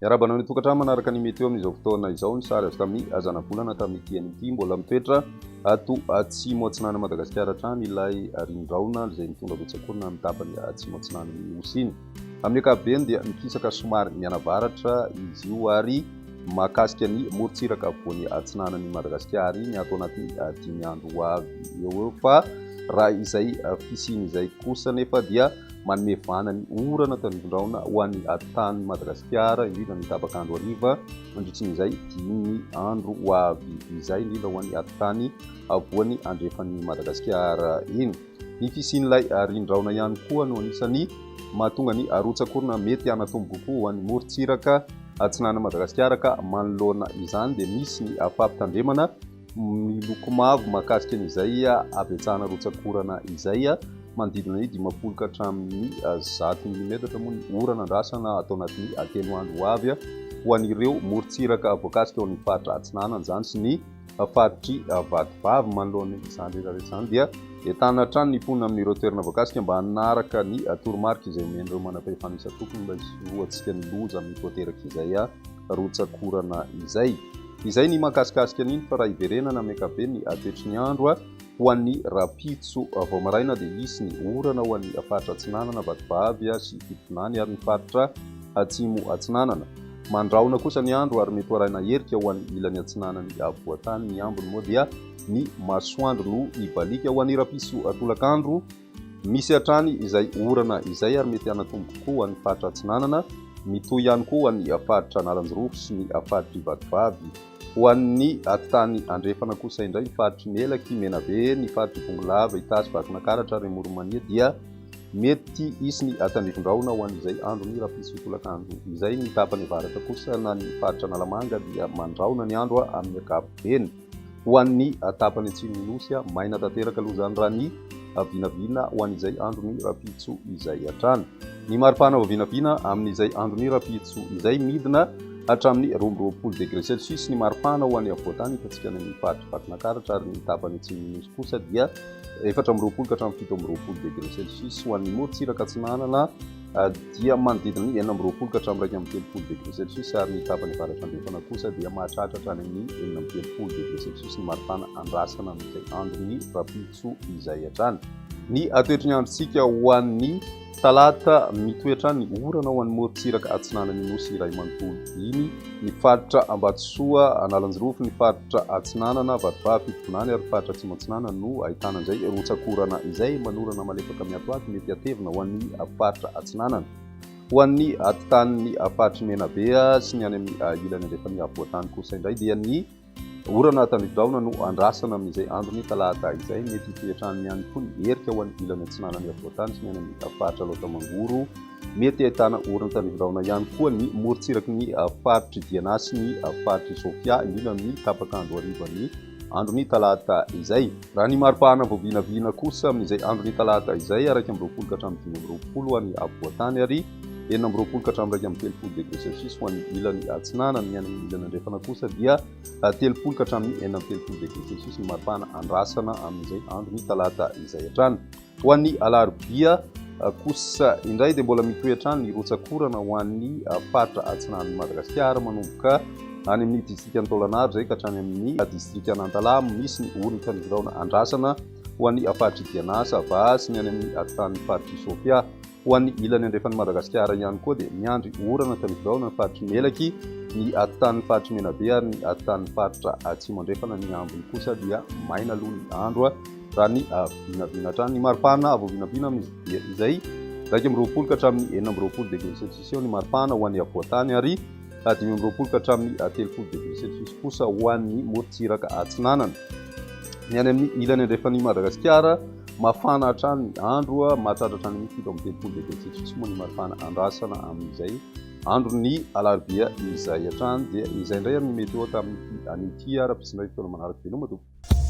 Miarabanao ny tokantrano manaraka ny meteo amin'izao fotoana izao ny sary azo tamin'ny azanabolana tamin'ity an'ity mbola mitoetra ato atsimo atsinana Madagasikara hatrany ilay rindraona izay mitondra betsakorina amin'ny tapany atsimo atsinana ny nosy iny. Amin'ny ankapobeny dia mikisaka somary mianavaratra izy io ary mahakasika ny morontsiraka afovoan'ny atsinanan'ny Madagasikara iny atao anaty 5 andro avy eo fa raha izay fisiny izay kosa nefa dia manome vana ny orana tanivondraona ho an'ny tany Madagasikara indrindra ny tapakandro hariva mandritran'izay 5 andro ho avy izay indrindra ho an'ny tany avoan'ny andrefan'ny Madagasikara iny. Ny fisin'ilay rindraona ihany koa no anisany mahatonga ny arotsakorona mety anatombo kokoa ho an'ny morontsiraka atsinana Madagasikara ka manoloana izany dia misy ny fampitandremana miloko mavo mahakasika an'izay abetsahana rotsakorana izay manodidina ny 50 ka hatramin'ny 100 mm moa ny orana andrasana atao anatin'ny 3 andro ho avy ho an'ireo morontsiraka voakasika ao amin'ny faritra atsinana izany sy ny faritry vatovavy manoloana izany rehetrarehetra izany dia entana hatrany ny mponina amin'ireo toerana voakasika mba hanaraka ny toromarika izay omen'ireo manam-pahefana isa-tokony mba hisoatsika ny loza amin'ny toateraka izay rotsakorana izay. Izay ny mahakasikasika an'iny fa raha iverenana amin'ny ankapobeny ny toetry ny andro ho an'ny rapitso vao maraina dia misy ny orana ho an'ny faritra atsinanana vatovavy sy fitonany ary ny faritra atsimo atsinanana. Mandraona kosa ny andro ary mety hoarahina herika ho an'ny ilan'ny atsinanany avoatany. Ny ambony moa dia ny masoandro no ibalika ho an'ny rapitso tolakandro misy hatrany izay orana izay ary mety hanatombo kokoa ho an'ny faritra atsinanana, mitohy ihany koa ho an'ny faritra Analanjorofo sy ny faritry vatovavy. Ho an'ny tany andrefana kosa indray ny faritry Melaky, Menabe, ny faritry Bongolava, Itasy, Vakinankaratra ary Moromania dia mety isy ny tandrifon-drahona ho an'izay andro ny rapitso tolakandro izay. Ny tapany avaratra kosa na ny faritra Analamanga dia mandraona ny andro amin'ny ankapobeny. Ho an'ny tapany atsimo ny nosy maina tanteraka aloha izany raha ny vinavina ho an'izay andro ny rapitso izay hatrany. Ny maripana vinavina amin'izay andro ny rapitso izay midina hatramin'ny 20 degré Celsius ny maripana ho an'ny avoatany hitantsika ny faritry Vakinankaratra ary ny tapany atsimo ny nosy kosa dia 14 ka hatramin'ny 17 degré Celsius. Ho an'ny morontsiraka atsinanana dia manodidina ny 19 ka hatramin'ny 30 degré Celsius ary ny tapany avaratra andrefana kosa dia mahatratra hatrany amin'ny 19 degré Celsius ny maripana andrasana amin'izay andro ny rapitso izay hatrany. Ny toetry ny androntsika ho an'ny talata mitoetra ny orana ho an'ny morontsiraka atsinanan'ny nosy iray manontolo iny ny faritra Ambatsoa, Analanjorofo, ny faritra atsinanana vatovavy, fitonany ary faritra atsimo atsinanana no ahitana izay rotsakorana izay manorana malefaka miatoato mety atevina ho an'ny faritra atsinanana. Ho an'ny tany faritry Menabe sy ny any amin'ny ilany andrefan'ny avoatany kosa indray dia ny orana tandrifon-drahona no andrasana amin'izay andro ny talata izay mety hitoetrany ihany koa ny herika ho an'ny ilany atsinanany avoatany sy ny any amin'ny faritra Lotamangoro. Mety ahitana orana tandrifon-drahona ihany koa ny morontsiraky ny faritry Diana sy ny faritry Sofia indrindra ny tapakandro harivan'ny andro ny talata izay. Raha ny maripana vao vinavina kosa amin'izay andro ny talata izay 20 ka hatramin'ny 20 ho an'ny avoatany ary 20 ka hatramin'ny 30 degré Celsius ho an'ny ilany atsinanana. Ny any amin'ny ilany andrefana kosa dia 30 ka hatramin'ny 30 degré Celsius ny maripana andrasana amin'izay andro ny talata izay hatrany. Ho an'ny alarobia kosa indray dia mbola mitoetra ny rotsakorana ho an'ny faritra atsinanan'ny Madagasikara manomboka any amin'ny distrika Antaolagnaro zay ka hatrany amin'ny distrika Nantalamo. Misy ny orana tandrifon-drahona andrasana ho an'ny faritry Diana, Sava sy ny any amin'ny tany faritry Sofia. Ho an'ny ilany andrefan'ny Madagasikara ihany koa dia miandry orana tandrifon-drahona ny faritry Melaky, ny tany faritry Menabe ary ny tany faritra atsimo andrefana. Ny ambony kosa dia maina aloha ny andro raha ny vinavina hatrany. Ny maripana vao vinavina izay 20 ka hatramin'ny 24 degré Celsius eo ny maripana ho an'ny avoatany ary 20 ka hatramin'ny 30 degré Celsius kosa ho an'ny morontsiraka atsinanana. Ny any amin'ny ilany andrefan'ny Madagasikara mafana hatrany ny andro mahatratra hatrany amin'ny 17 degré Celsius moa ny maripana andrasana amin'izay andro ny alarobia izay hatrany. Dia izay indray ary ny meteo tamin'ity ara-pisinay fotoana manaraka veloma tompoko.